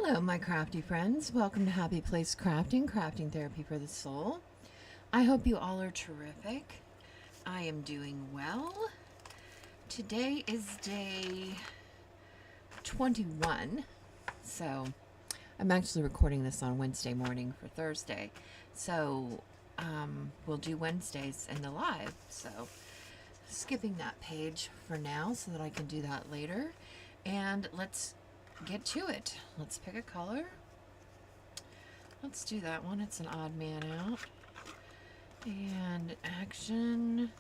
Hello, my crafty friends. Welcome to Happy Place Crafting, crafting therapy for the soul. I hope you all are terrific. I am doing well. Today is day 21, so I'm actually recording this on Wednesday morning for Thursday. So we'll do Wednesdays in the live. So skipping that page for now so that I can do that later. And let's get to it. Let's pick a color. Let's do that one. It's an odd man out. And action.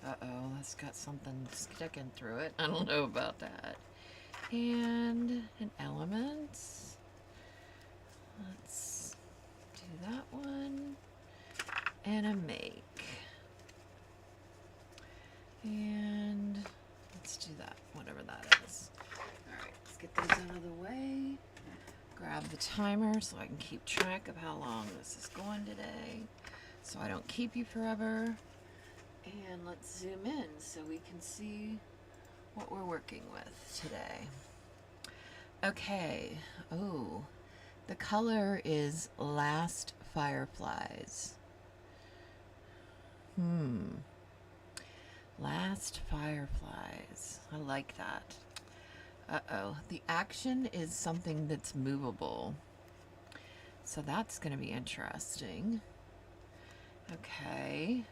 Uh-oh, that's got something sticking through it. I don't know about that. And an element. Let's do that one. And a make. And let's do that, whatever that is. Alright, let's get those out of the way. Grab the timer so I can keep track of how long this is going today, so I don't keep you forever. And let's zoom in so we can see what we're working with today. Okay, oh, the color is Last Fireflies. Last Fireflies. I like that. Uh-oh. The action is something that's movable. So that's going to be interesting. Okay.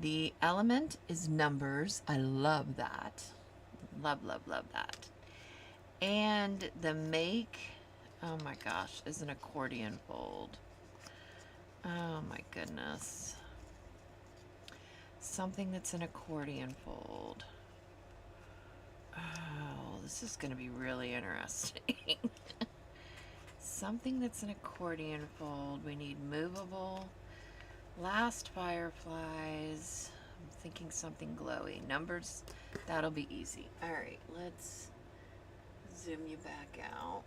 The element is numbers. I love that. Love, love, love that. And the make, oh my gosh, is an accordion fold. Oh my goodness. Something that's an accordion fold. Oh, this is going to be really interesting. Something that's an accordion fold. We need movable. Last Fireflies. I'm thinking something glowy. Numbers, that'll be easy. All right, let's zoom you back out.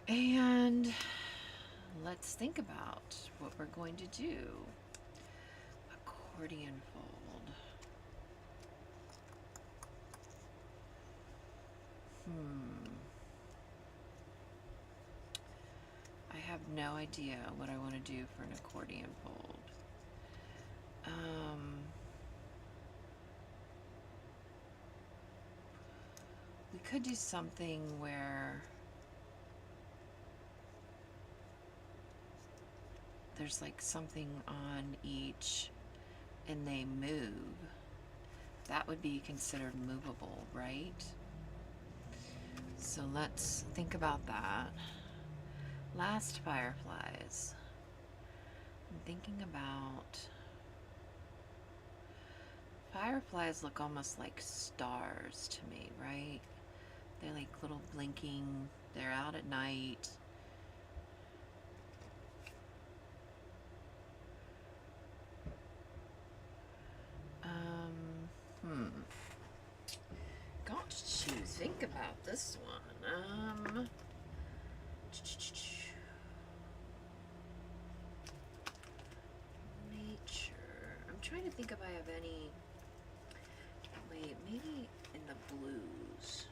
And let's think about what we're going to do. Accordion fold. I have no idea what I want to do for an accordion fold. We could do something where there's like something on each and they move. That would be considered movable, right? So let's think about that. Last Fireflies. I'm thinking about fireflies look almost like stars to me, right? They're like little blinking, they're out at night. Got to think about this one. Nature. I'm trying to think if I have any. Wait, maybe in the blues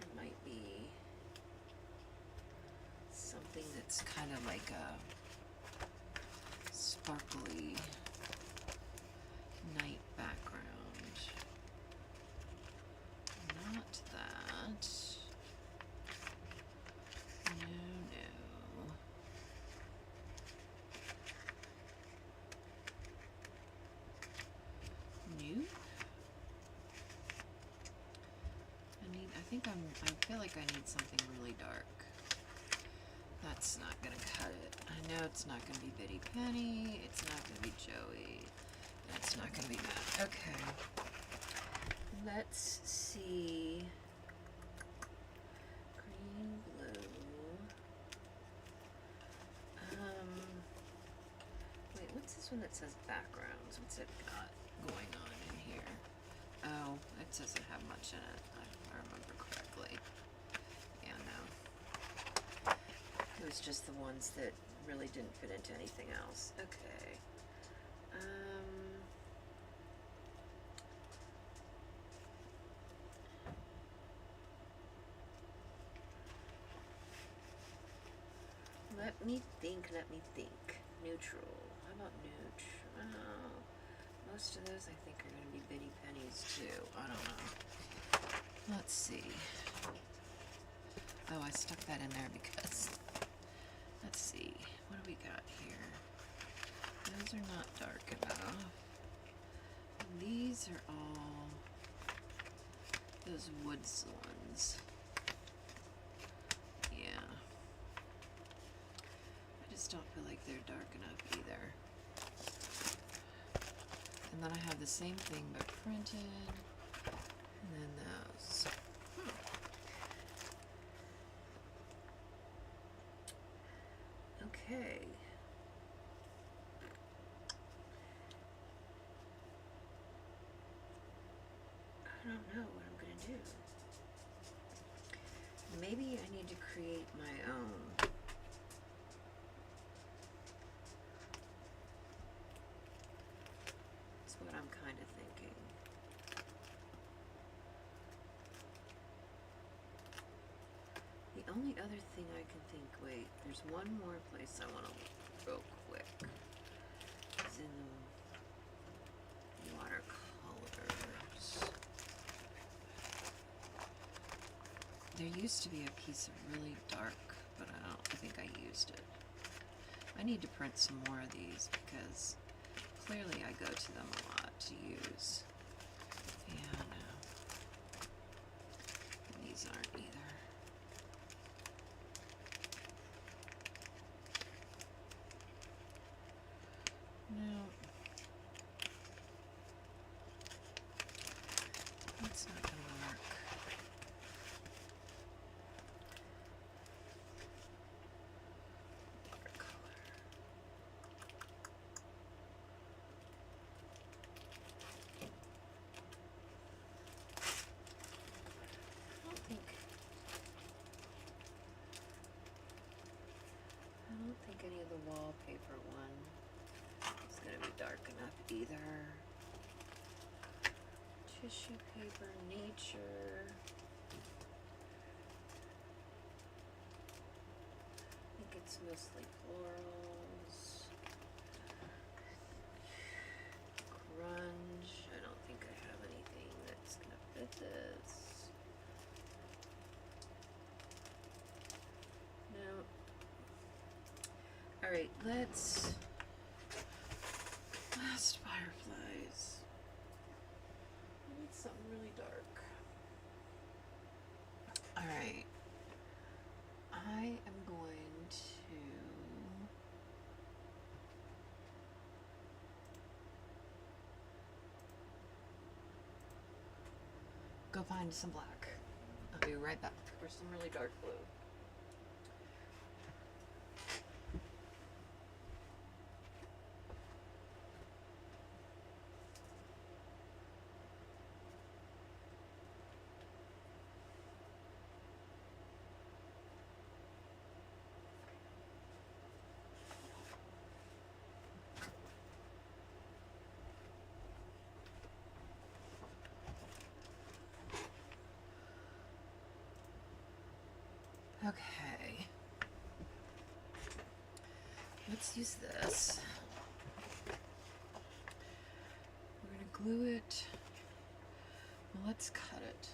there might be something that's kind of like a sparkly night background. Not that. No, no. Nope. I feel like I need something really dark. That's not gonna cut it. I know it's not gonna be Bitty Penny. It's not gonna be Joey. It's not gonna be that. Okay. Let's see. Green, blue. Wait, what's this one that says backgrounds? What's it got going on in here? Oh, it doesn't have much in it, if I remember correctly. Yeah, no. It was just the ones that really didn't fit into anything else. Okay. me think. Neutral. How about neutral? Most of those I think are going to be bitty pennies too. I don't know. Let's see. Oh, I stuck that in there because, let's see. What do we got here? Those are not dark enough. These are all those woods ones. Yeah. I just don't feel like they're dark enough either. And then I have the same thing but printed. And then those. Okay. I don't know what I'm going to do. Maybe I need to create my own. That's what I'm kind of thinking. The only other thing I can think, wait, there's one more place I want to look real quick. It's in the watercolors. There used to be a piece of really dark, but I don't think I used it. I need to print some more of these because clearly I go to them a lot to use. And these aren't either. No. That's not going to work. Watercolor. I don't think any of the wallpaper one is going to be dark enough either. Tissue paper, nature. I think it's mostly florals. Grunge. I don't think I have anything that's going to fit this. No. Alright, let's... Last fireflies. I need something really dark. Alright. I am going to... go find some black. I'll be right back. Or some really dark blue. Okay. Let's use this. We're going to glue it. Well, let's cut it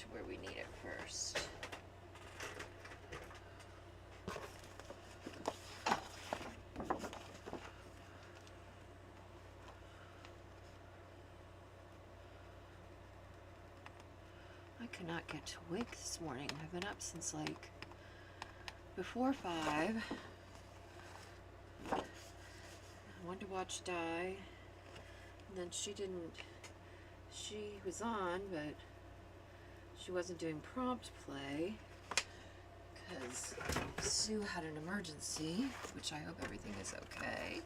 to where we need it first. I could not get to wake this morning. I've been up since like before 5. I wanted to watch Die, and then she was on, but she wasn't doing prompt play because Sue had an emergency, which I hope everything is okay.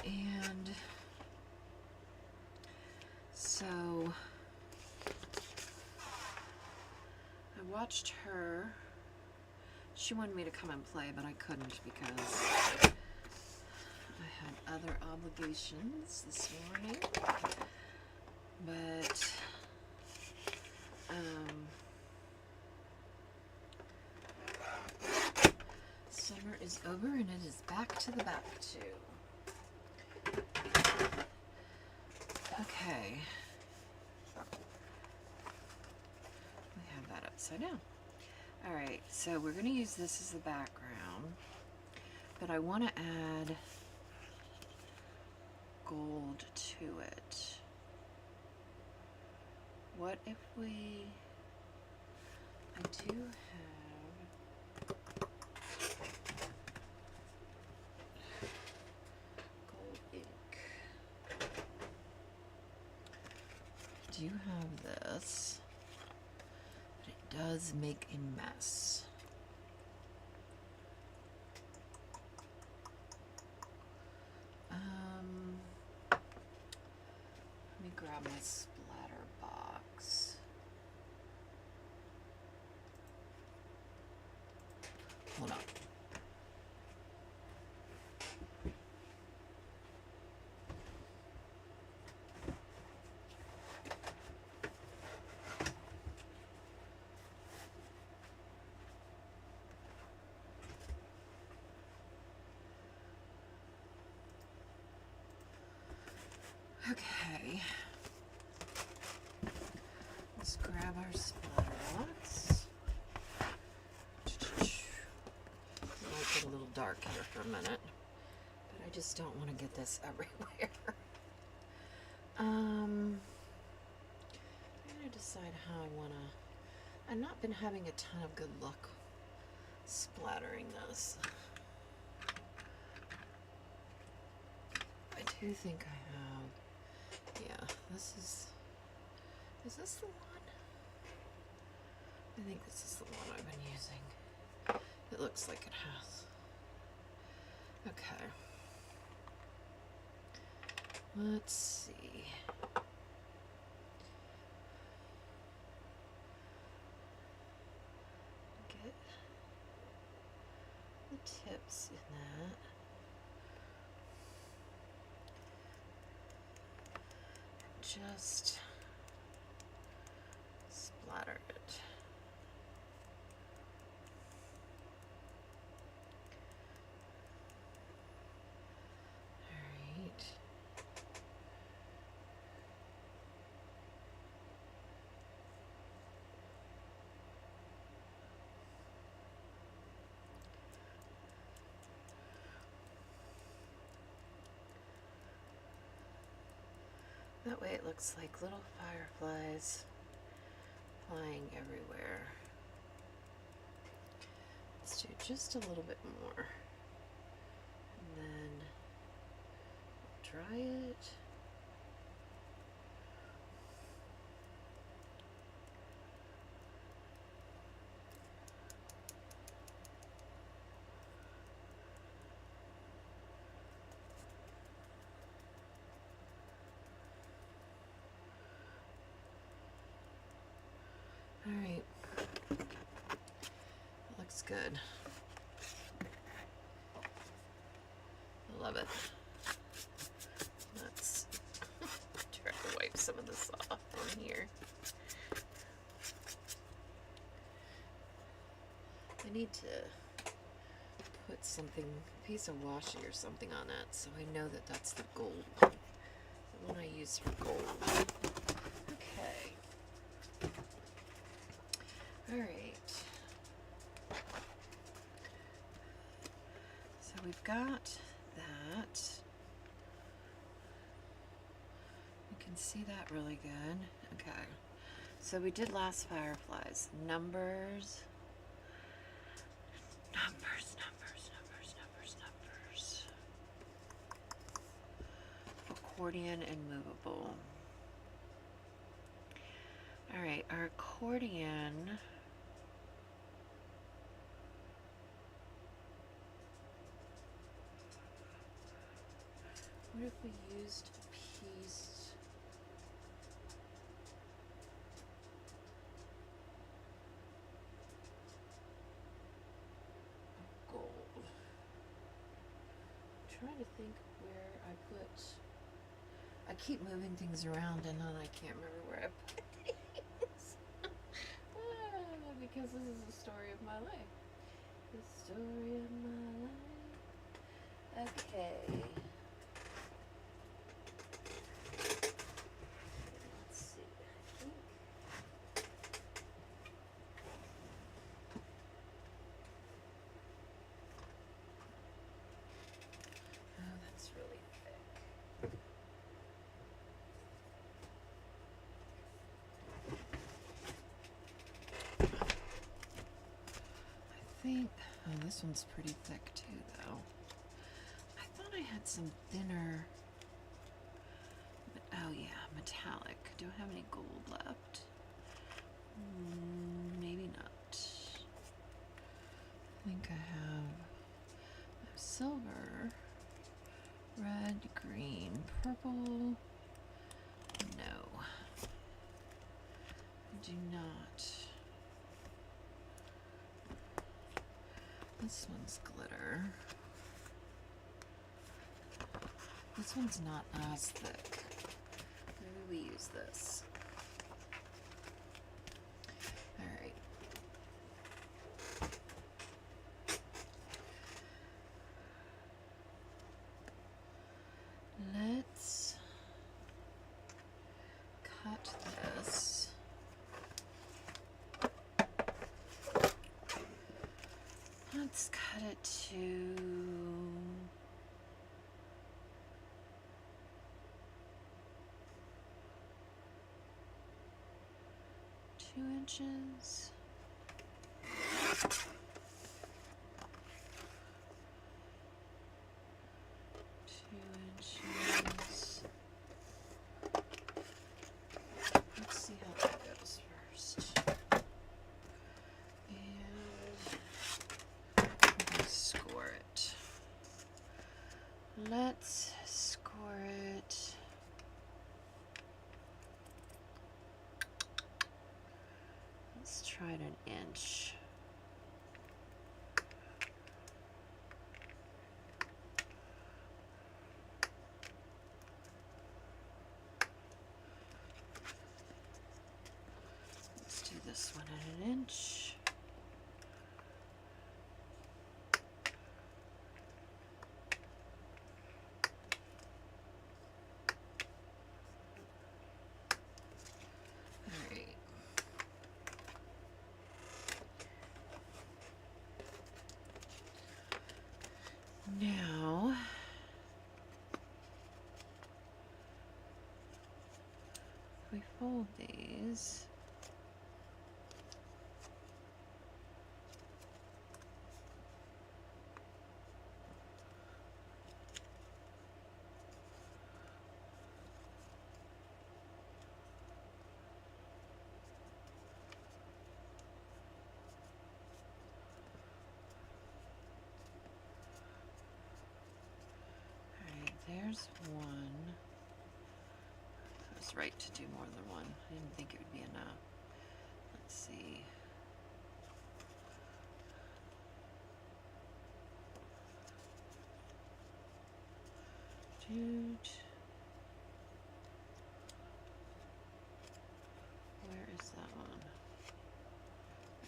And so I watched her. She wanted me to come and play, but I couldn't because I had other obligations this morning. But is over and it is back to the back tube. Okay. We have that upside down. Alright, so we're going to use this as the background, but I want to add gold to it. What if we, I do have gold ink. I do have this, but it does make a mess. Let me grab my splatter box. Hold on. Okay. Let's grab our splatter box. It might get a little dark here for a minute, but I just don't want to get this everywhere. I'm gonna decide how I wanna. I've not been having a ton of good luck splattering this. I do think I have. Yeah, this is. Is this the one? I think this is the one I've been using. It looks like it has. Okay. Let's see. Get the tips in that. Just splatter it. All right. That way it looks like little fireflies flying everywhere. Let's do just a little bit more. And then dry it. All right. Looks good. I love it. Let's try to wipe some of this off on here. I need to put something, a piece of washi or something on that so I know that that's the gold one. The one I use for gold. Okay. All right. So we've got that. You can see that really good. Okay. So we did last fireflies. Numbers. Accordion and movable. All right, our accordion. What if we used a piece? Of gold. I'm trying to think where I put. I keep moving things around and then I can't remember where I put things. Because this is the story of my life. The story of my life. Okay. Let's see. I think. Oh, that's really thick. I think. Oh, this one's pretty thick too, though. I thought I had some thinner. Oh yeah, metallic. Do I have any gold left? Maybe not. I think I have silver, red, green, purple. No, I do not. This one's glitter. This one's not as thick. Maybe we use this. Alright. Let's cut this. Let's cut it to 2 inches. 2 inches. Let's see how that goes first. And let's score it. Let's score it. Let's try it 1 inch. Let's do this one at 1 inch. Alright. Now, if we fold these, alright, there's one. I was right to do more than one. I didn't think it would be enough. Let's see. Dude. Where is that one?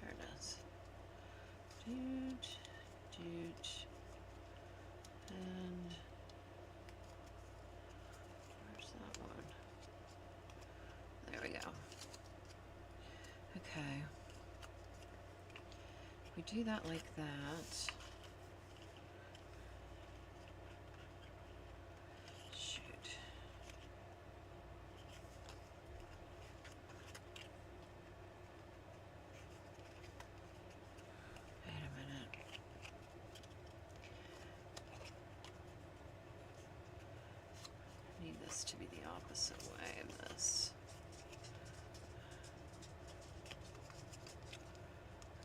There it is. Dude. And where's that one? There we go. Okay. If we do that like that. Shoot. Wait a minute. I need this to be the opposite way of this.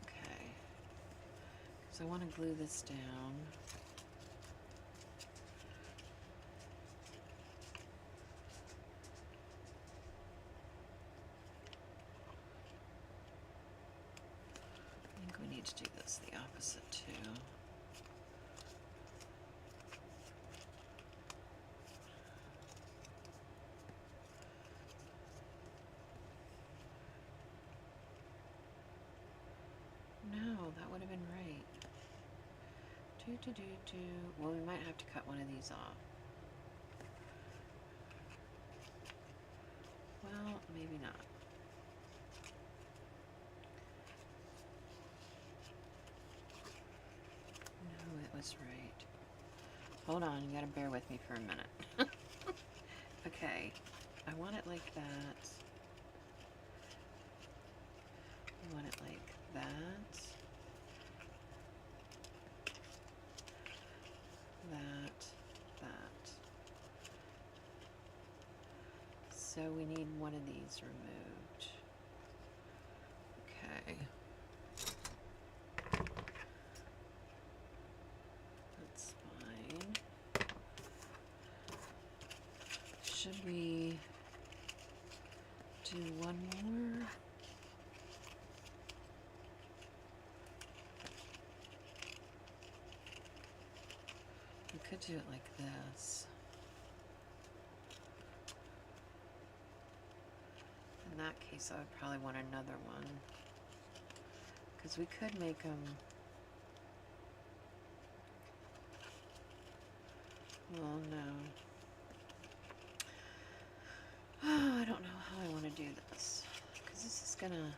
Okay. So I want to glue this down. I think we need to do this the opposite too. No, that would have been right. Well, we might have to cut one of these off. Well, maybe not. No, it was right. Hold on, you gotta bear with me for a minute. Okay, I want it like that. I want it like that. That. So we need one of these removed. Okay. That's fine. Should we do one more? We could do it like this. In that case, I would probably want another one. Because we could make them... Well, no. Oh, I don't know how I want to do this. Because this is gonna...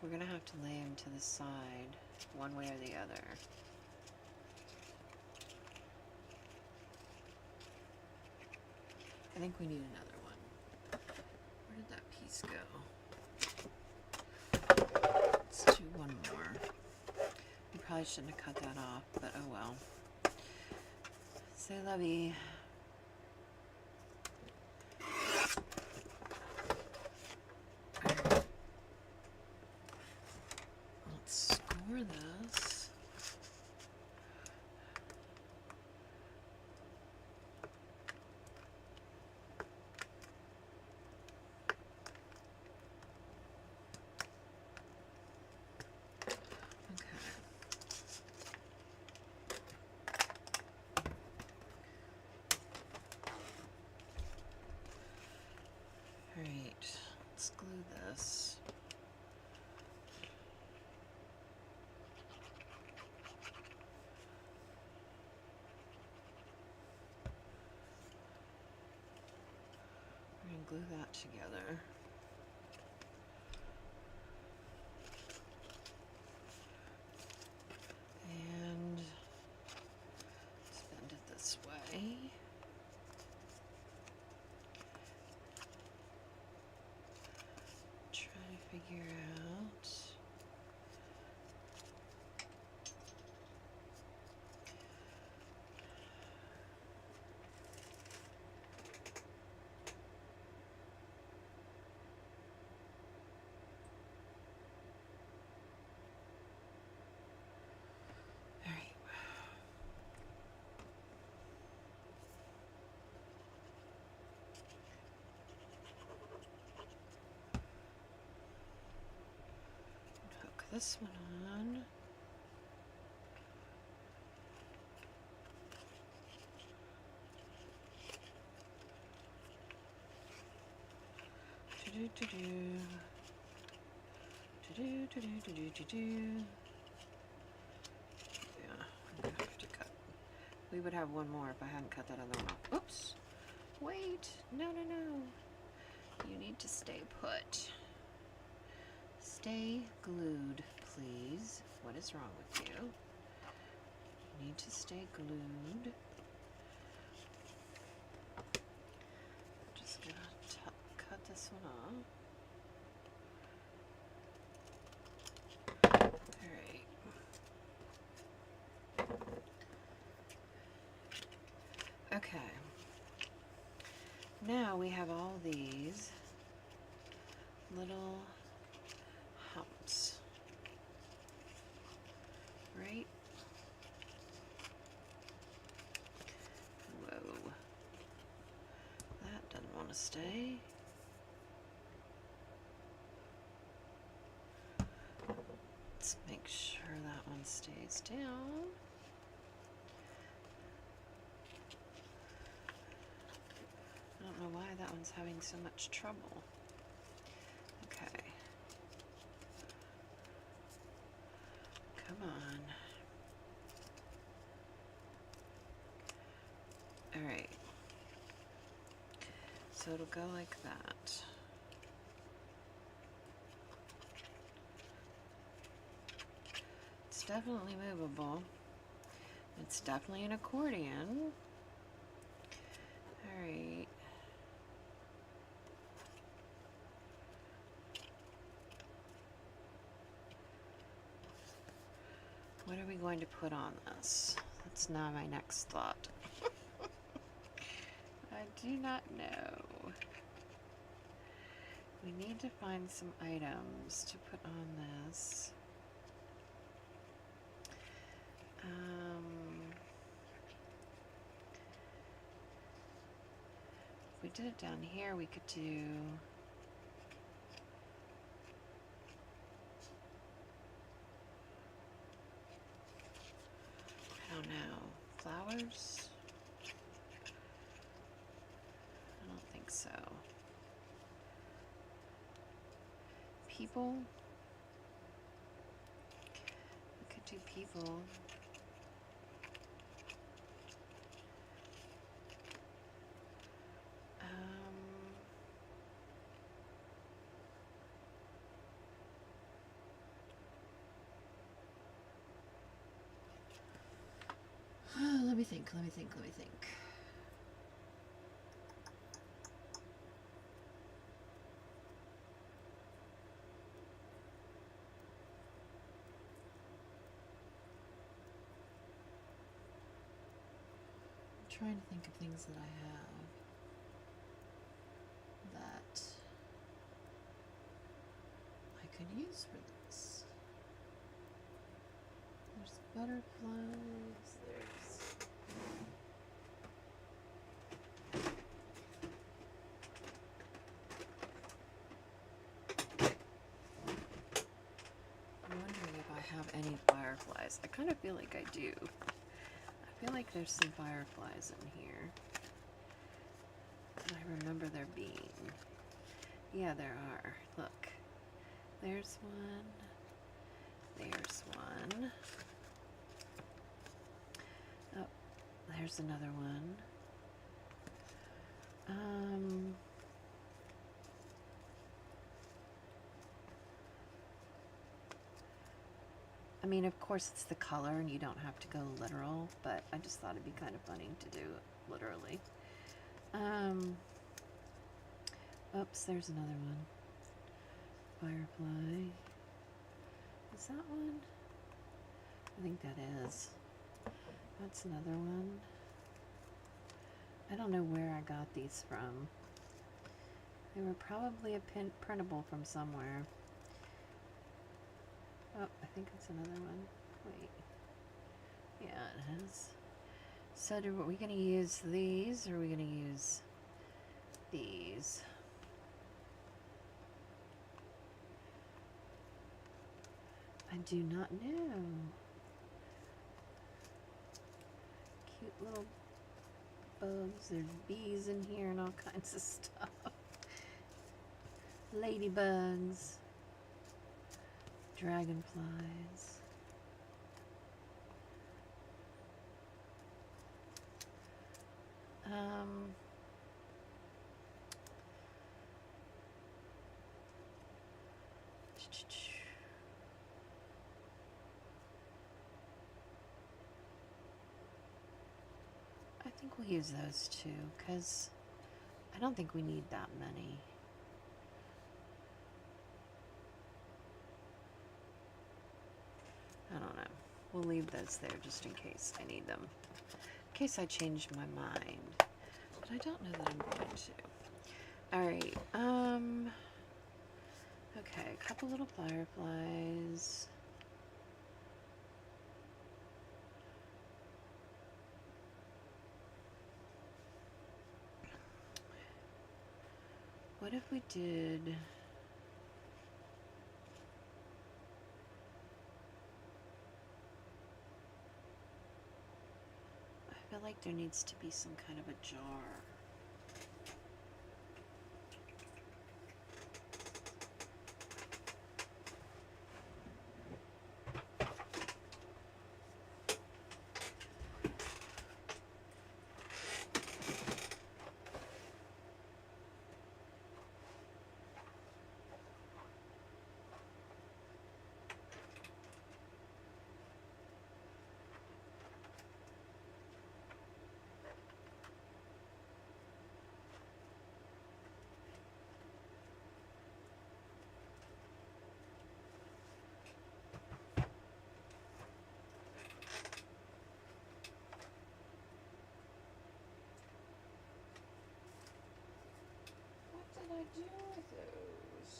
We're gonna have to lay them to the side, one way or the other. I think we need another one. Where did that piece go? Let's do one more. We probably shouldn't have cut that off, but oh well. C'est la vie. Let's score this. Alright, let's glue this. We're going to glue that together. And let's bend it this way. Try to figure out. All right. Hook this one on. Yeah, I'm gonna have to cut. We would have one more if I hadn't cut that other one off. Oops. Wait. No. You need to stay put. Stay glued, please. What is wrong with you? You need to stay glued. Just gonna cut this one off. Alright. Okay. Now we have all these little humps, right? Whoa. That doesn't want to stay. Let's make sure that one stays down. I don't know why that one's having so much trouble. Okay. Come on. so it'll go like that. It's definitely movable. It's definitely an accordion. All right. What are we going to put on this? That's now my next thought. I do not know. We need to find some items to put on this. If we did it down here, we could do... I don't know. Flowers? I don't think so. People? We could do people. Let me think. I'm trying to think of things that I have that I could use for this. There's butterflies, there's... I'm wondering if I have any fireflies. I kind of feel like I do. I feel like there's some fireflies in here. And I remember there being. Yeah, there are. Look. There's one. There's one. Oh, there's another one. I mean, of course it's the color and you don't have to go literal, but I just thought it'd be kind of funny to do it literally. Oops, there's another one. Firefly. Is that one? I think that is. That's another one. I don't know where I got these from. They were probably a printable from somewhere. Oh, I think it's another one. Wait. Yeah, it is. So are we going to use these, or are we going to use these? I do not know. Cute little bugs. There's bees in here and all kinds of stuff. Ladybugs. Dragonflies. I think we'll use those two, because I don't think we need that many. I don't know. We'll leave those there just in case I need them. In case I change my mind. But I don't know that I'm going to. Alright, okay, a couple little fireflies. What if we did... I feel like there needs to be some kind of a jar. I do with those?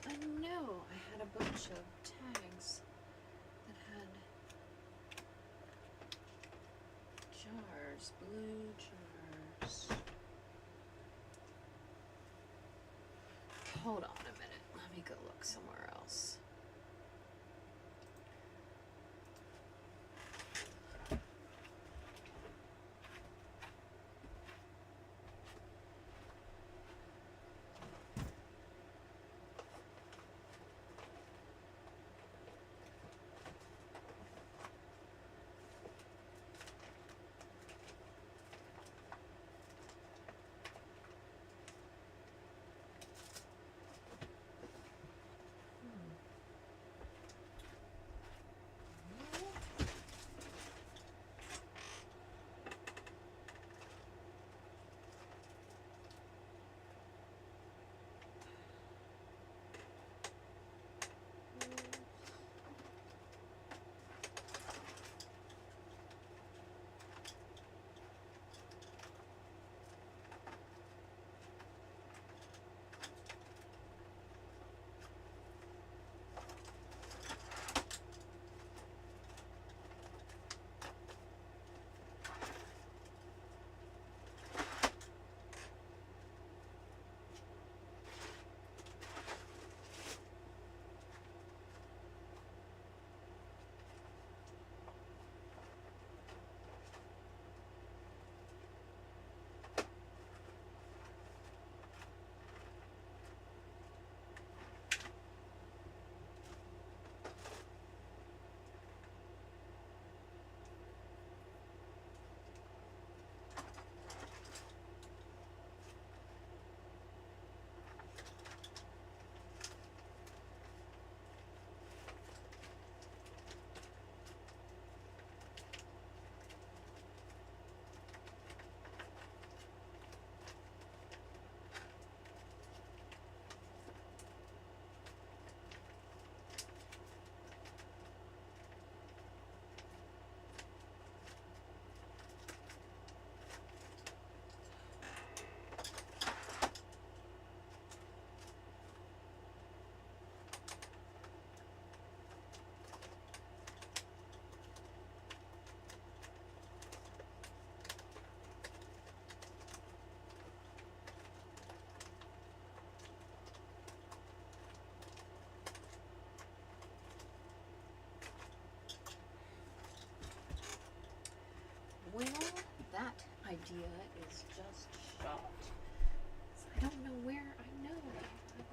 I know I had a bunch of tags that had jars, blue jars. Hold on a minute. Let me go look somewhere else. Well, that idea is just shot. I don't know where. I know I have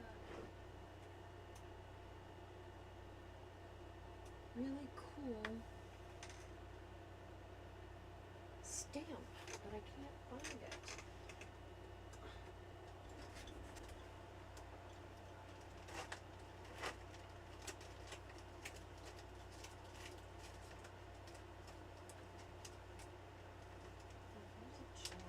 a really cool stamp, but I can't find it. There's a jar.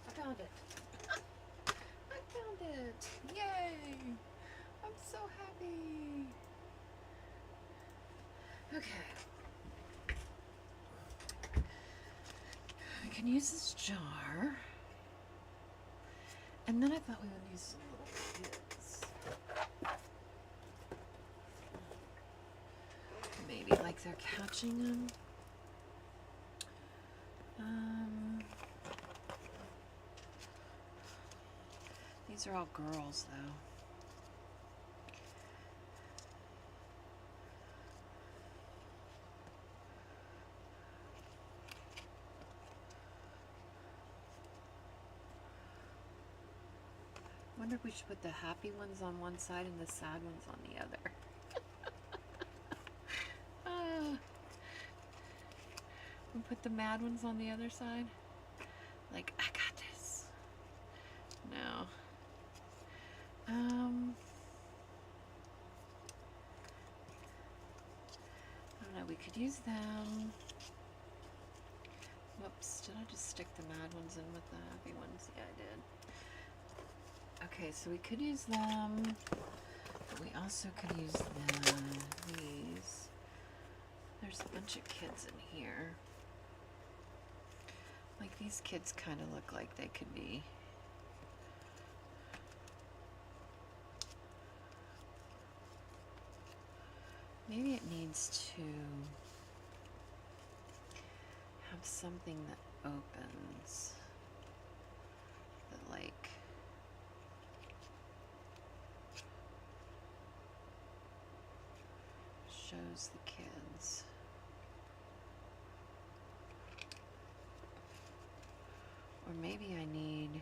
I found it. I found it. Yay! I'm so happy. Okay. I can use this jar. And then I thought we would use some little kids. Maybe like they're catching them. These are all girls, though. Wonder if we should put the happy ones on one side and the sad ones on the other. And put the mad ones on the other side. Like, I got this. No. I don't know, we could use them. Whoops, did I just stick the mad ones in with the happy ones? Yeah, I did. Okay, so we could use them, but we also could use them, these. There's a bunch of kids in here. Like, these kids kind of look like they could be. Maybe it needs to have something that opens, that like shows the kids. Or maybe I need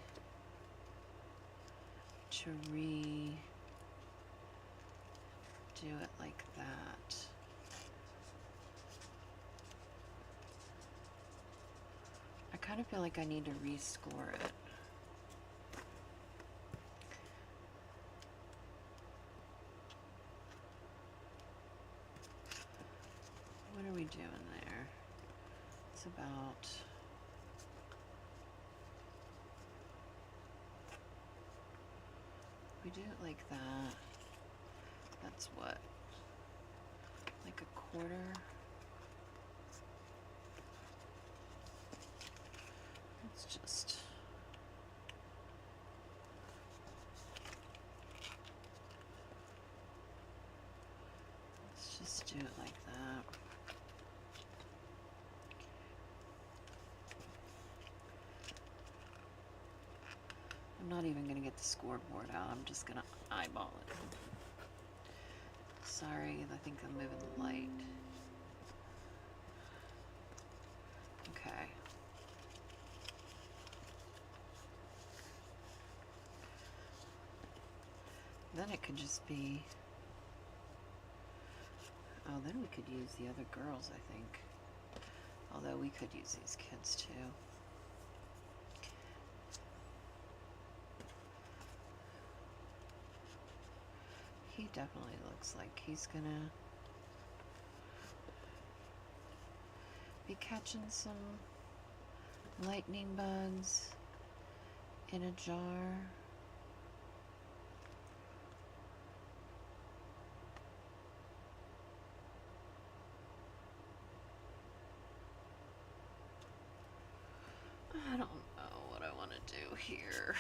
to redo it like that. I kind of feel like I need to rescore it. What are we doing there? It's about we do it like that. That's what? Like a quarter? Let's just do it like that. I'm not even gonna get the scoreboard out. I'm just gonna eyeball it. Sorry, I think I'm moving the light. Okay. Then it could just be, oh, then we could use the other girls, I think. Although we could use these kids too. He definitely looks like he's gonna be catching some lightning bugs in a jar. I don't know what I want to do here.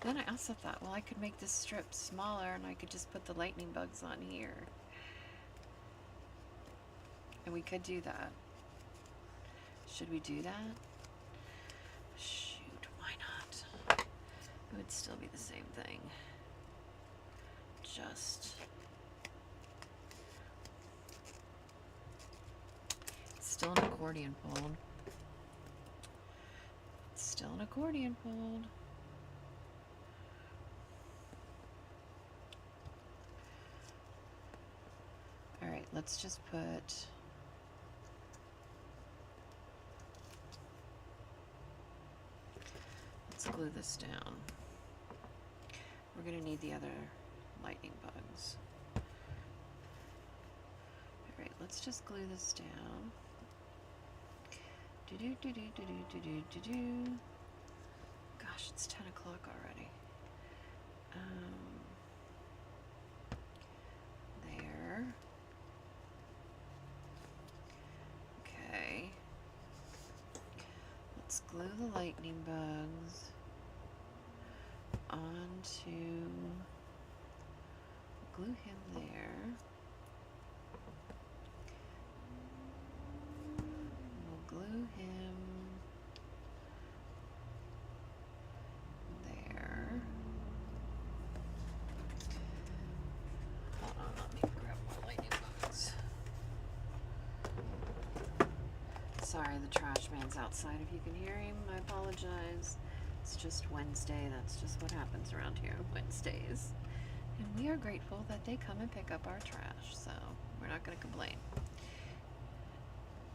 Then I also thought, well, I could make this strip smaller and I could just put the lightning bugs on here. And we could do that. Should we do that? Shoot, why not? It would still be the same thing. Just... it's still an accordion fold. It's still an accordion fold. Alright, let's just put... let's glue this down. We're going to need the other lightning bugs. Alright, let's just glue this down. Do-do-do-do-do-do-do-do-do. Gosh, it's 10 o'clock already. There. Okay. Let's glue the lightning bugs onto, glue him there. We'll glue him there. Hold on, let me grab more lightning bugs. Sorry, the trash man's outside. If you can hear him, I apologize. It's just Wednesday. That's just what happens around here on Wednesdays. And we are grateful that they come and pick up our trash, so we're not going to complain.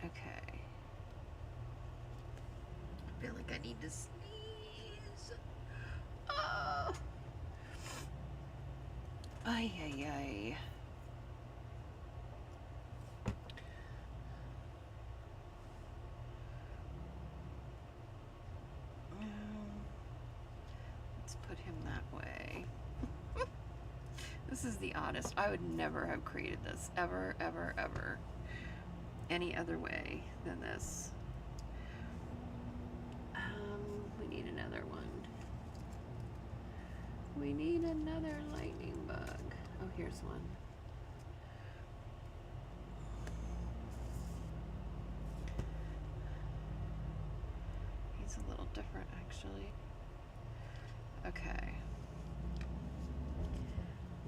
Okay. I feel like I need to sneeze. Oh. Ay, ay, ay. Let's put him that way. This is the oddest. I would never have created this. Ever, ever, ever. Any other way than this. We need another one. We need another lightning bug. Oh, here's one. He's a little different, actually. Okay.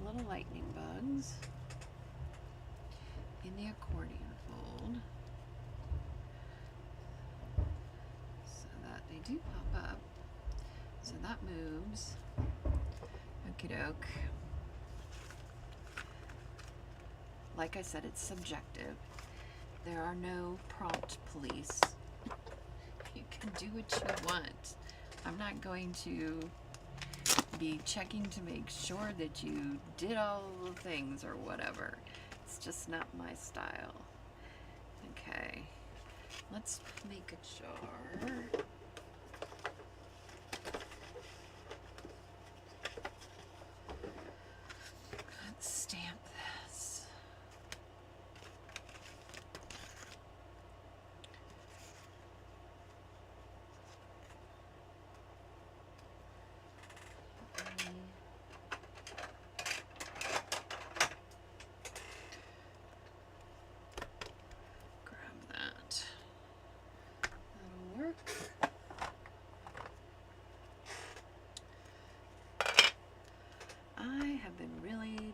Little lightning bugs in the accordion fold so that they do pop up. So that moves. Okie doke. Like I said, it's subjective. There are no prompt police. You can do what you want. I'm not going to be checking to make sure that you did all the things or whatever. It's just not my style. Okay, let's make a jar. Let's stamp this.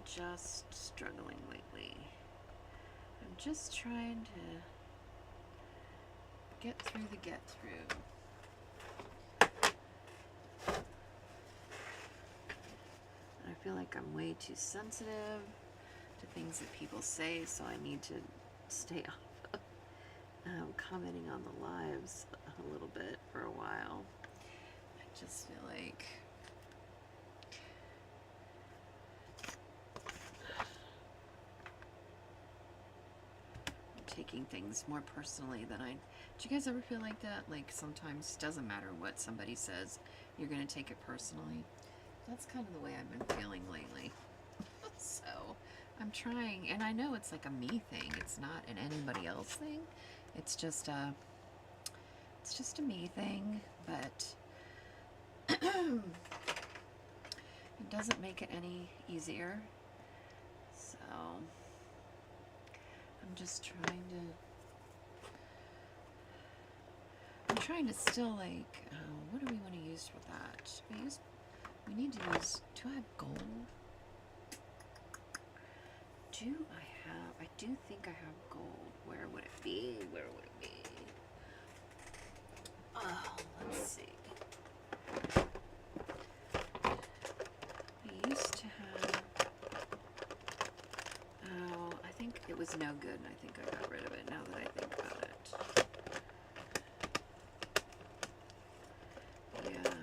Just struggling lately. I'm just trying to get through the get through. I feel like I'm way too sensitive to things that people say, so I need to stay off of commenting on the lives a little bit for a while. I just feel like taking things more personally than I... Do you guys ever feel like that? Like sometimes it doesn't matter what somebody says, you're going to take it personally. That's kind of the way I've been feeling lately. So I'm trying, and I know it's like a me thing. It's not an anybody else thing. It's just a me thing, but it doesn't make it any easier. So I'm just trying to still like, what do we want to use for that? We need to use, do I have gold? I do think I have gold. Where would it be? Where would it be? Oh, let's see. We used to have, oh, I think it was no good, and I think I got rid of it now that I think about it. Yeah.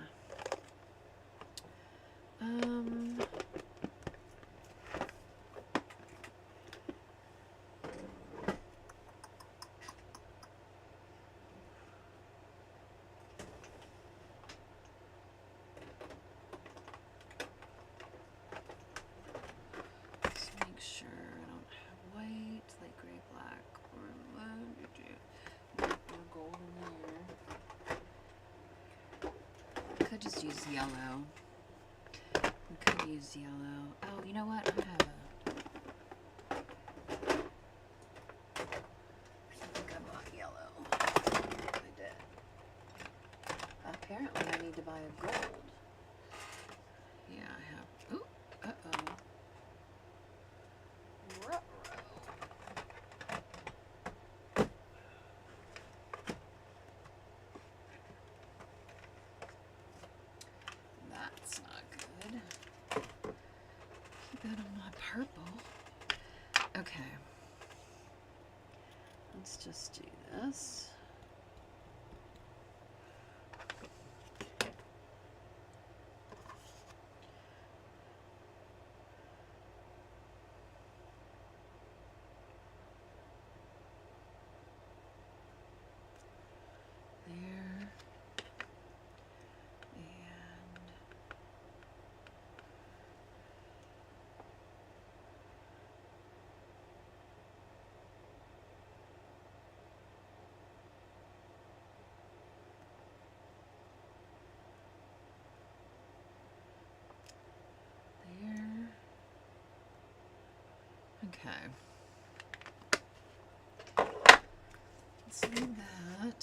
Let's make sure I don't have white, light gray, black, or gold in there. Could just use yellow. We could use yellow. Oh, you know what? I have I think I bought yellow. I did. Apparently I need to buy a gold. Yeah, I have. Ooh, uh-oh. Ruh-roh. That's not good. Keep that on my purple. Okay. Let's just do this. There. And there. Okay. Let's do that.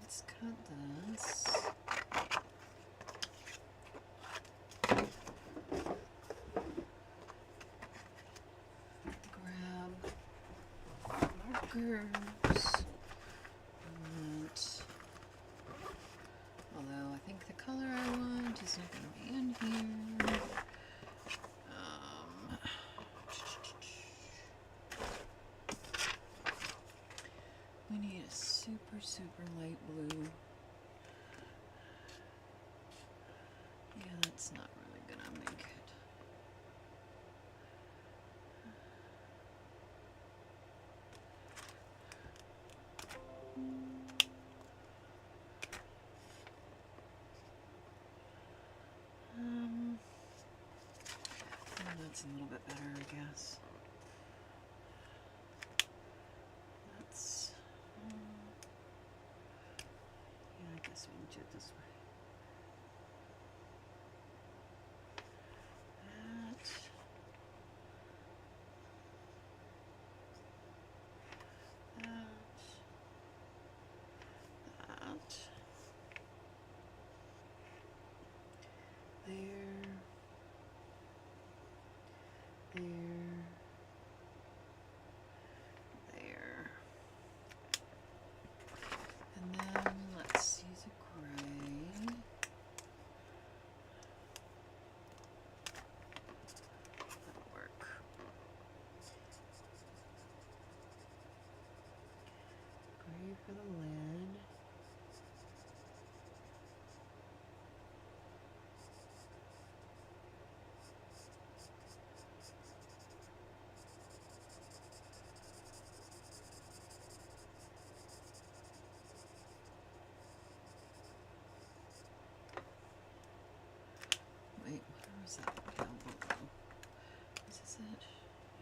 Let's cut this. Grab markers. And, although I think the color I want is not going to be in here. We need a super, super light blue. Yeah, that's not really gonna make it. That's a little bit better, I guess. That's, yeah, I guess we can do it this way. There. And then let's use a gray. That'll work. Gray for the lid. Wait, where was that? Down below. Is this it?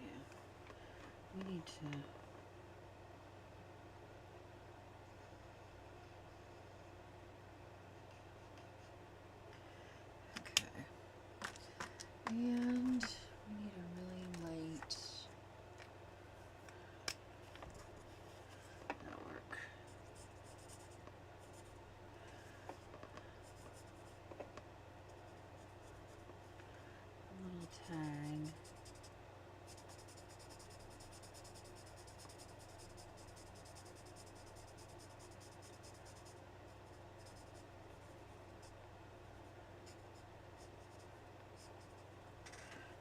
Yeah. We need to. Okay. And we need a really light. That'll work. A little tag.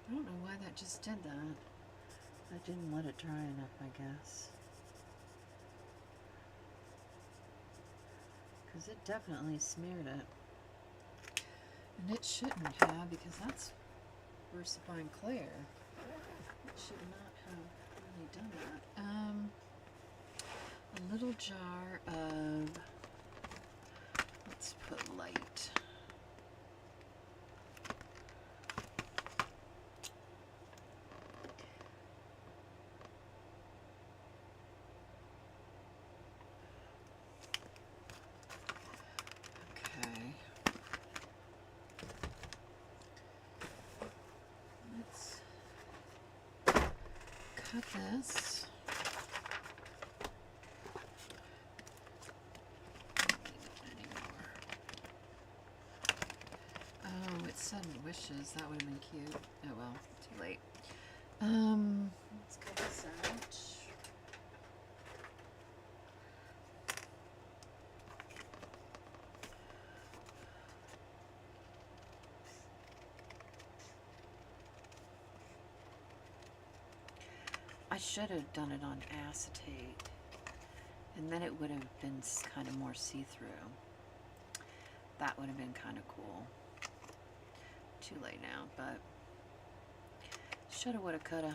I don't know why that just did that. I didn't let it dry enough, I guess. Because it definitely smeared it. And it shouldn't have, because that's VersaFine Clear. It should not have really done that. A little jar of, let's put light. Cut this. Oh, it said wishes. That would have been cute. Oh well, too late. Let's cut this out. I should have done it on acetate, and then it would have been kind of more see-through. That would have been kind of cool. Too late now, but shoulda, woulda, coulda.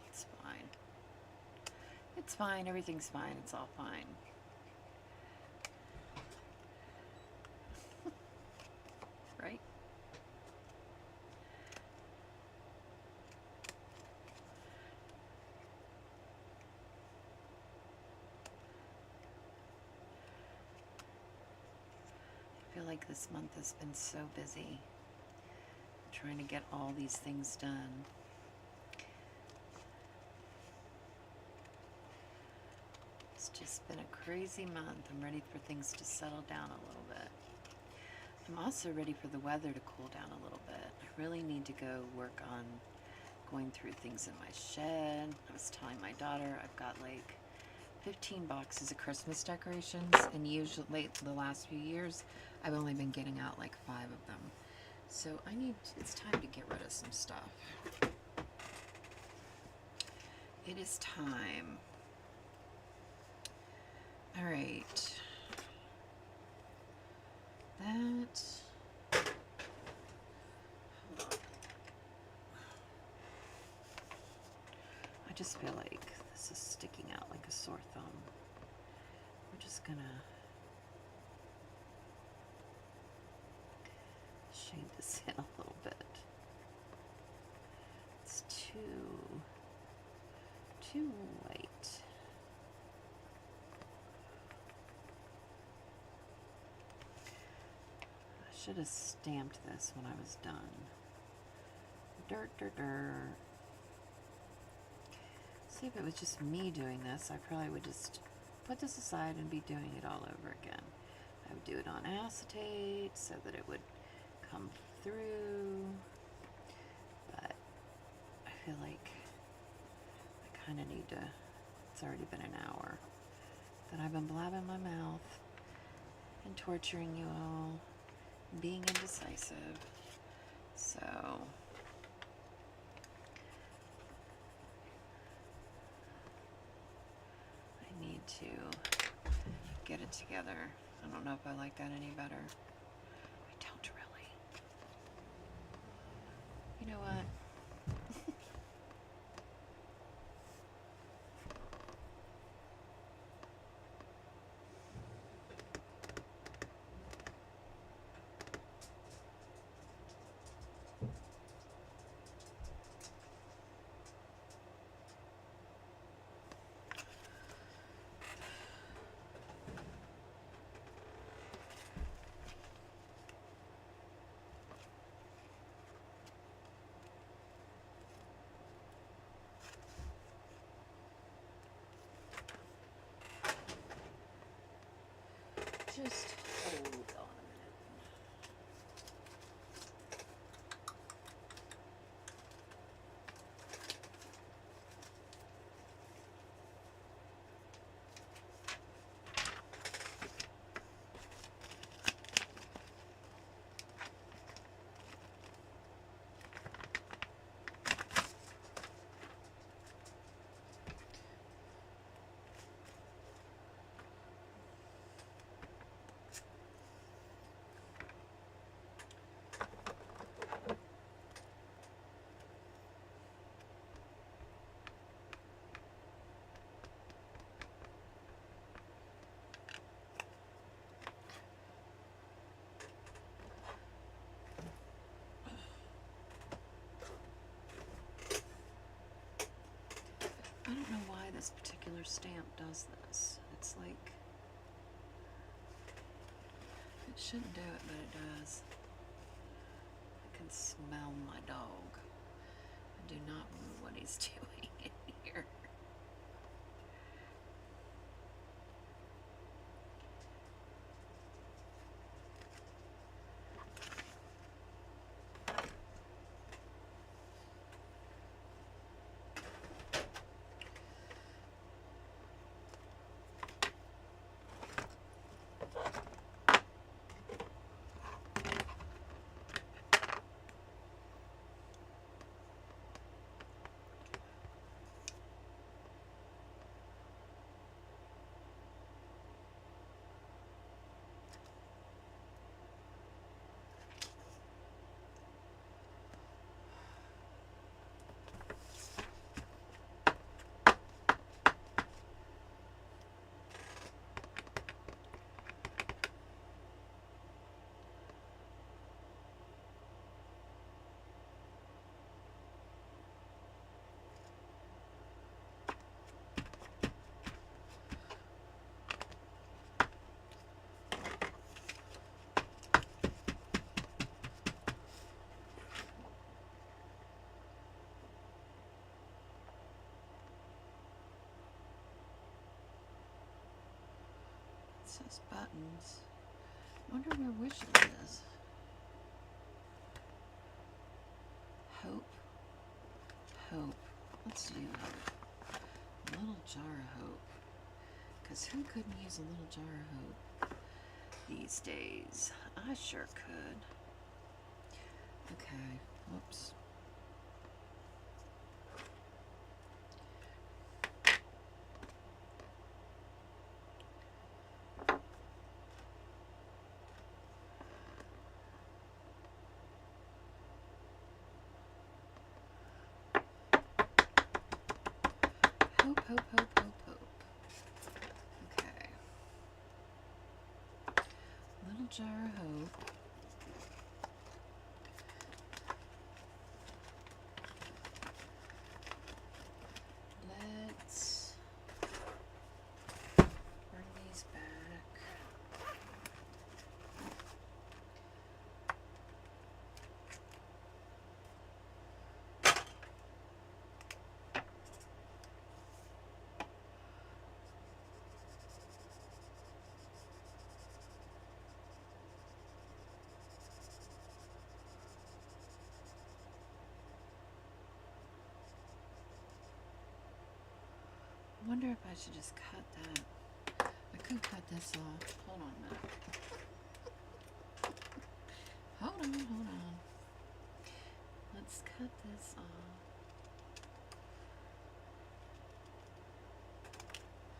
It's fine. It's fine. Everything's fine. It's all fine. Right? I feel like this month has been so busy trying to get all these things done. It's just been a crazy month. I'm ready for things to settle down a little bit. I'm also ready for the weather to cool down a little bit. I really need to go work on going through things in my shed. I was telling my daughter I've got like 15 boxes of Christmas decorations, and usually the last few years I've only been getting out like 5 of them. So it's time to get rid of some stuff. It is time. All right. That. Hold on. I just feel like this is sticking out like a sore thumb. We're just gonna shade this in a little bit. It's too white. I should have stamped this when I was done. Dirt, dirt, dirt. See, if it was just me doing this, I probably would just put this aside and be doing it all over again. I would do it on acetate so that it would come through, but I feel like I kind of need to, it's already been an hour that I've been blabbing my mouth and torturing you all, being indecisive, so I need to get it together. I don't know if I like that any better. I don't really. You know what? Just hold on a minute. I don't know why this particular stamp does this. It's like, it shouldn't do it, but it does. I can smell my dog. I do not know what he's doing in here. Says buttons. I wonder where wishes is. Hope. Hope. Let's do hope. A little jar of hope. Because who couldn't use a little jar of hope these days? I sure could. Okay. Whoops. Hope, hope, hope, hope, hope. Okay. Little jar of hope. Let's bring these back. I wonder if I should just cut that. I could cut this off. Hold on a minute. Hold on. Let's cut this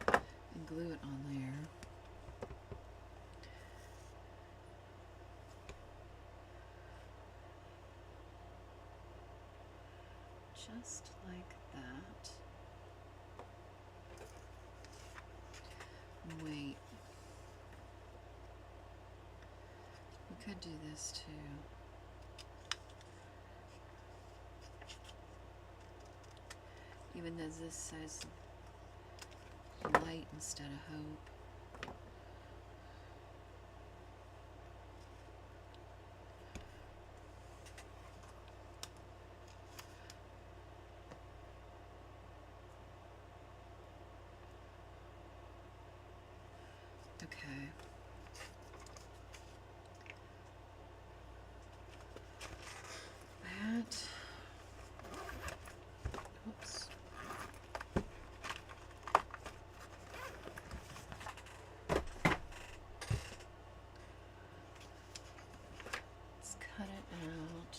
off and glue it on there. Just like that. Wait. We could do this too. Even though this says light instead of hope. Okay. That. Oops. Let's cut it out.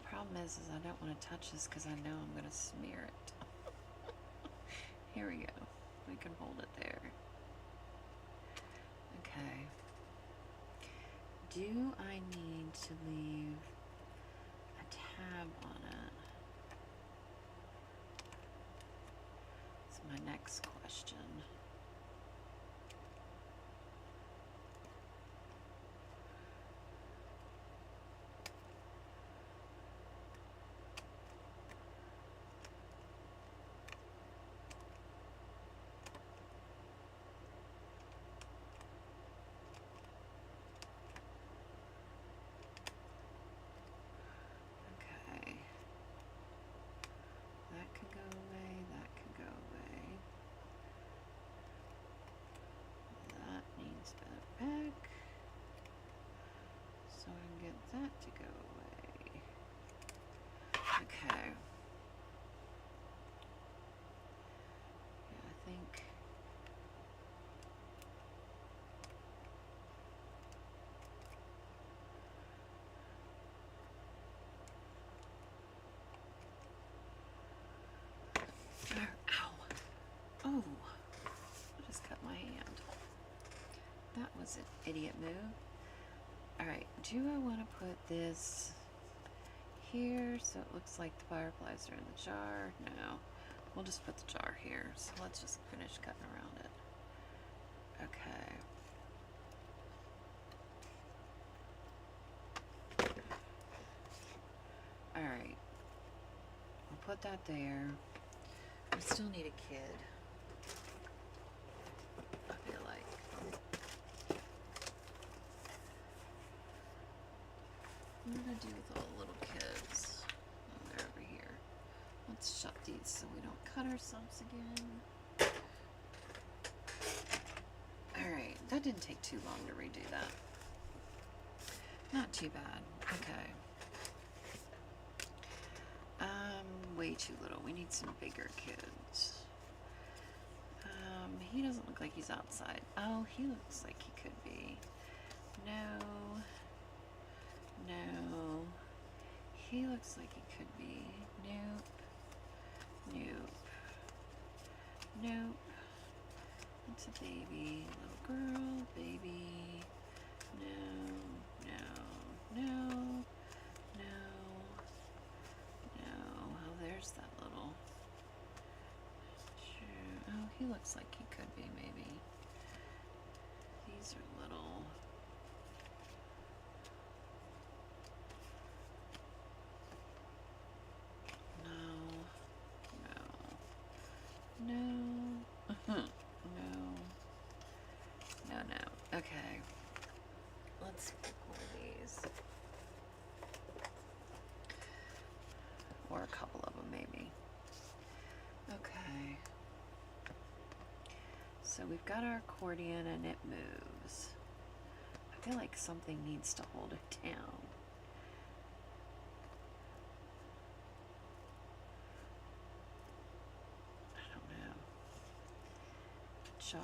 Problem is I don't want to touch this because I know I'm going to smear it. Here we go. We can hold it there. Okay. Do I need to leave a tab on it? That's my next question. That to go away. Okay. Yeah, I think ow. idiot move. Alright, do I want to put this here so it looks like the fireflies are in the jar? No. We'll just put the jar here. So let's just finish cutting around it. Okay. Alright. We'll put that there. We still need a kid. I feel like. What did I do with all the little kids? Oh, they're over here. Let's shut these so we don't cut ourselves again. Alright, that didn't take too long to redo that. Not too bad. Okay. Way too little. We need some bigger kids. He doesn't look like he's outside. Oh, he looks like he could be. No. No. He looks like he could be. Nope. Nope. Nope. It's a baby. Little girl. Baby. No. No. No. No. No. Oh, there's that little. Oh, he looks like he could be, maybe. These are little. No. No. No. No. No, no. Okay. Let's pick one of these. Or a couple of them, maybe. Okay. So we've got our accordion and it moves. I feel like something needs to hold it down. I don't know. Jar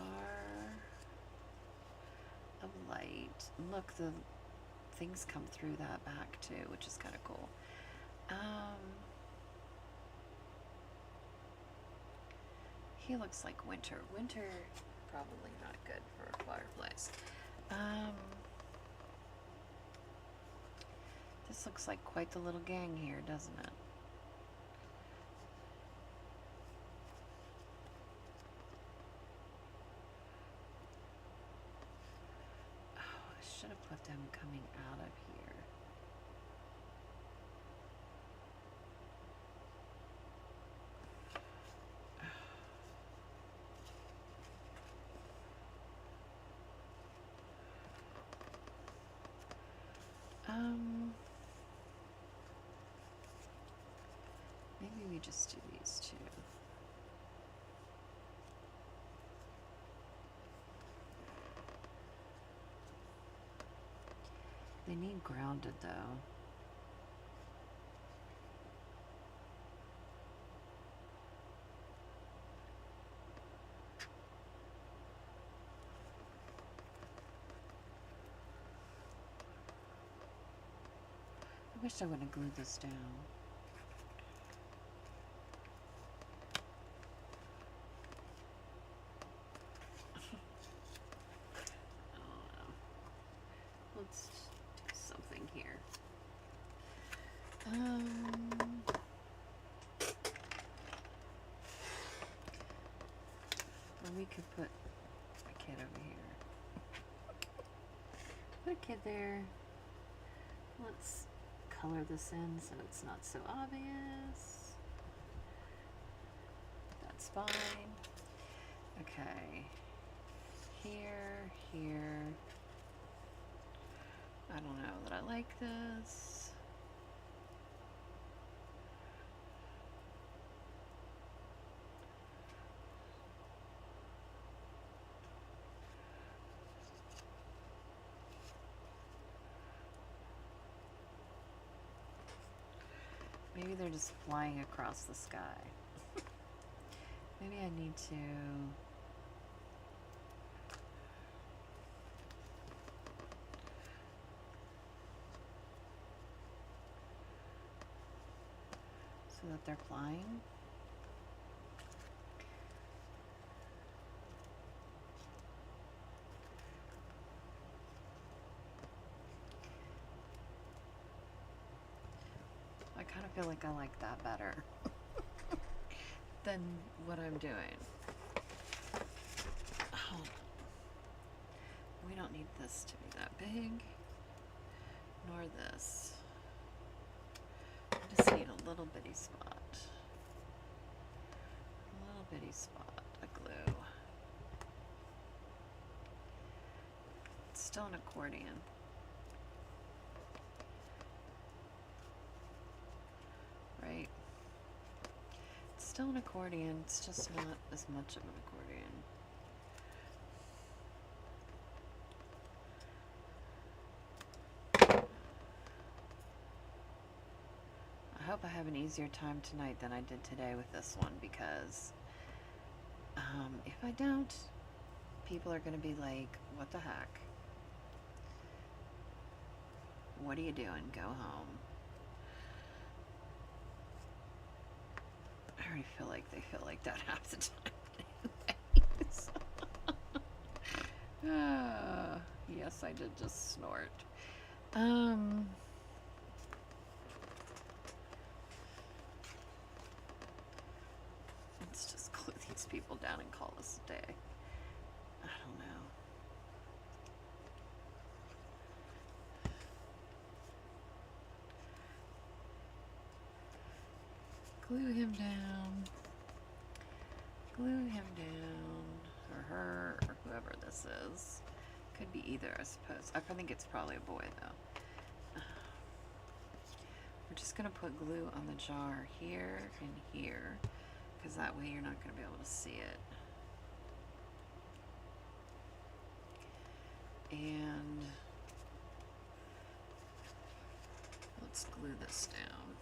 of light. Look, the things come through that back too, which is kind of cool. He looks like Winter. Winter, probably not good for fireflies. This looks like quite the little gang here, doesn't it? Oh, I should have put them coming out of here. Maybe we just do these two. They need grounded though. I wish I would have glued this down. Let's do something here. Or we could put a kid over here. Put a kid there. Let's color this in so it's not so obvious. That's fine. Okay. Here, here. I don't know that I like this. Maybe they're just flying across the sky. Maybe I need to... so that they're flying. I kind of feel like I like that better than what I'm doing. Oh, we don't need this to be that big, nor this. I just need a little bitty spot. A little bitty spot of glue. It's still an accordion. Right? It's still an accordion, it's just not as much of an accordion. I hope I have an easier time tonight than I did today with this one, because if I don't, people are going to be like, what the heck? What are you doing? Go home. I already feel like they feel like that half the time. Anyways. Yes, I did just snort. Let's just glue these people down and call this a day. I don't know. Glue him down. Glue him down. Or her, or whoever this is. Could be either, I suppose. I think it's probably a boy, though. We're just going to put glue on the jar here and here, because that way you're not going to be able to see it. And let's glue this down.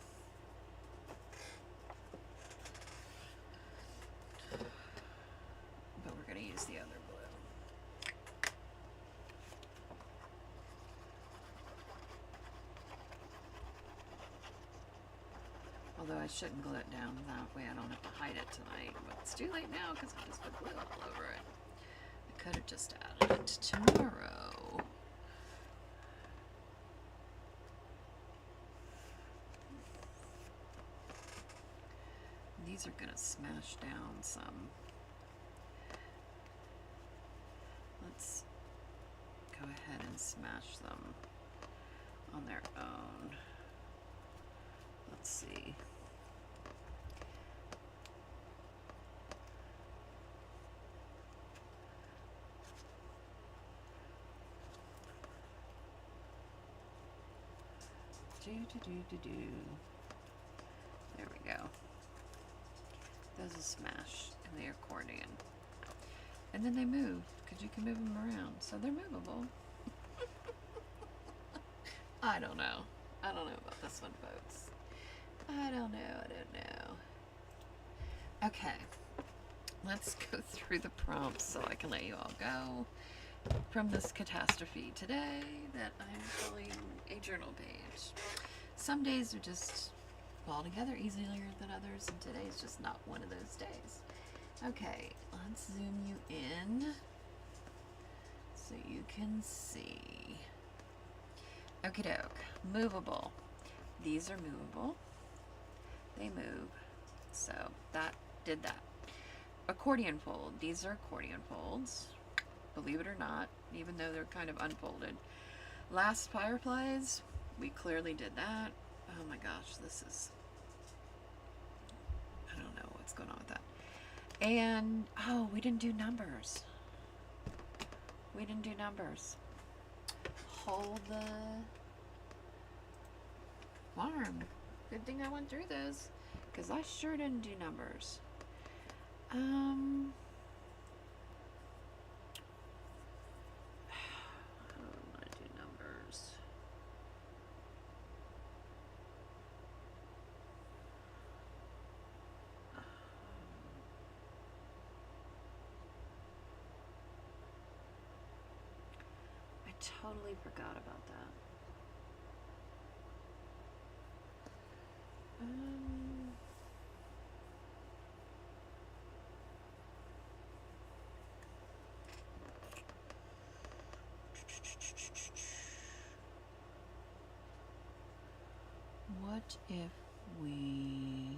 But we're going to use the other glue. Although I shouldn't glue it down, that way I don't have to hide it tonight. But it's too late now because I just put glue all over it. I could have just added it tomorrow. These are going to smash down some. Let's go ahead and smash them on their own. Let's see. There we go. Those will smash in the accordion. And then they move, because you can move them around. So they're movable. I don't know. I don't know about this one, folks. I don't know. Okay. Let's go through the prompts so I can let you all go from this catastrophe today that I'm calling a journal page. Some days are just fall together easier than others, and today's just not one of those days. Okay, let's zoom you in so you can see. Okie doke. Movable. These are movable. They move. So that did that. Accordion fold. These are accordion folds. Believe it or not, even though they're kind of unfolded. Last fireflies, we clearly did that. Oh my gosh, this is... I don't know what's going on with that. And, oh, we didn't do numbers. We didn't do numbers. Hold the farm. Good thing I went through those, because I sure didn't do numbers. How do I do numbers? I totally forgot about that. What if we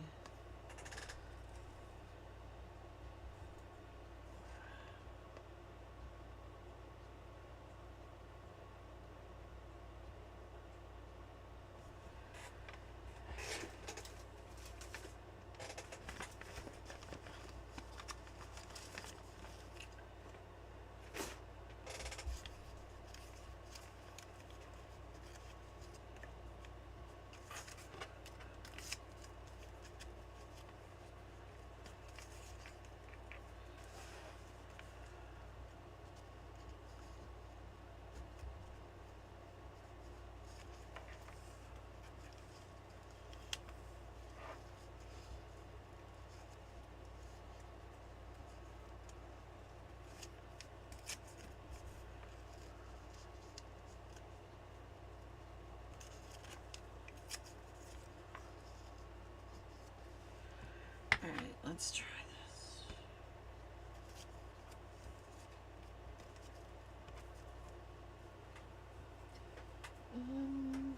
all right, let's try this. Um,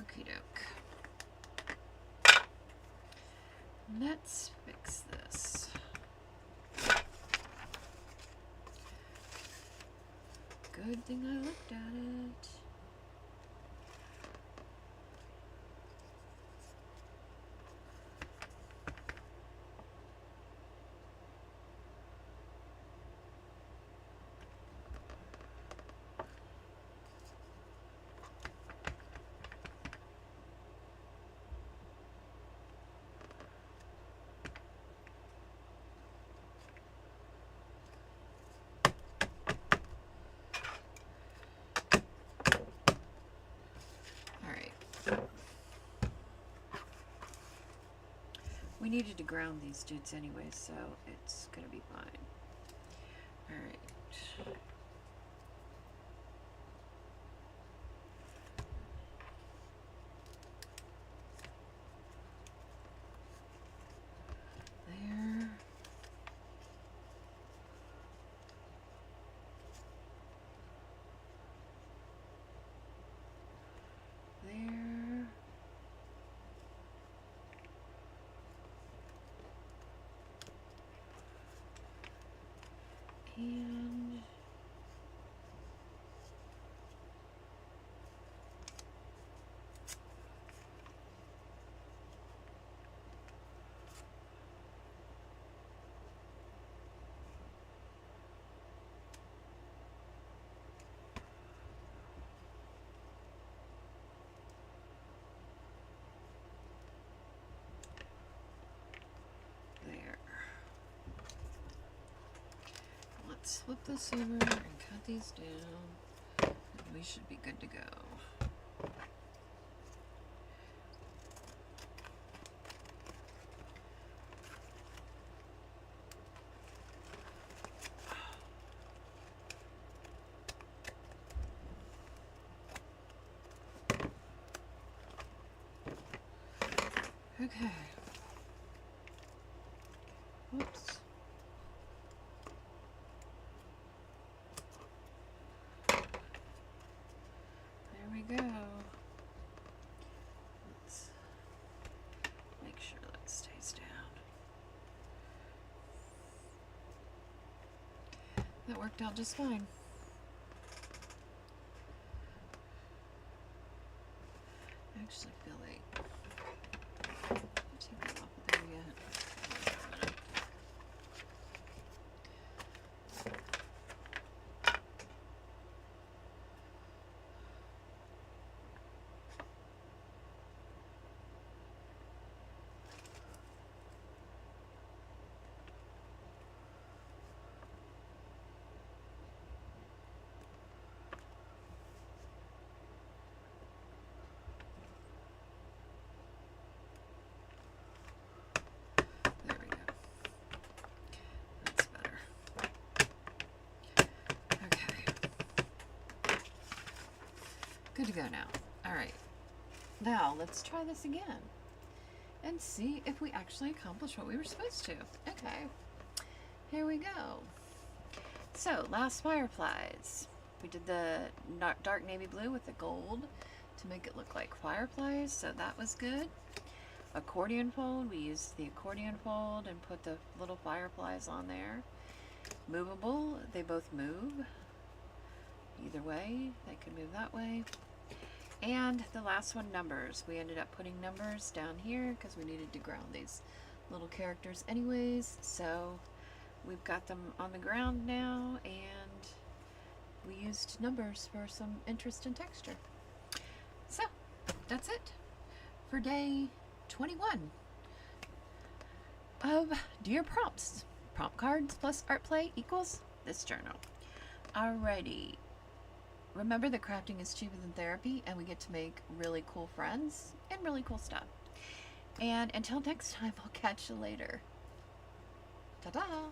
Okie doke. Let's fix this. Good thing I looked at it. We needed to ground these dudes anyway, so it's gonna be fine. Alright. There. There. And there. Let's flip this over and cut these down. And we should be good to go. Okay. Whoops. There we go. Let's make sure that stays down. That worked out just fine. I actually feel like take that off of there yet. Good to go now. All right. Now let's try this again and see if we actually accomplish what we were supposed to. Okay. Here we go. So, last fireflies. We did the dark navy blue with the gold to make it look like fireflies, so that was good. Accordion fold, we used the accordion fold and put the little fireflies on there. Movable, they both move. Either way, they could move that way. And the last one, numbers. We ended up putting numbers down here because we needed to ground these little characters anyways. So we've got them on the ground now, and we used numbers for some interest and texture. So that's it for day 21 of Dear Prompts. Prompt cards plus art play equals this journal. Alrighty. Remember that crafting is cheaper than therapy, and we get to make really cool friends and really cool stuff. And until next time, I'll catch you later. Ta-da!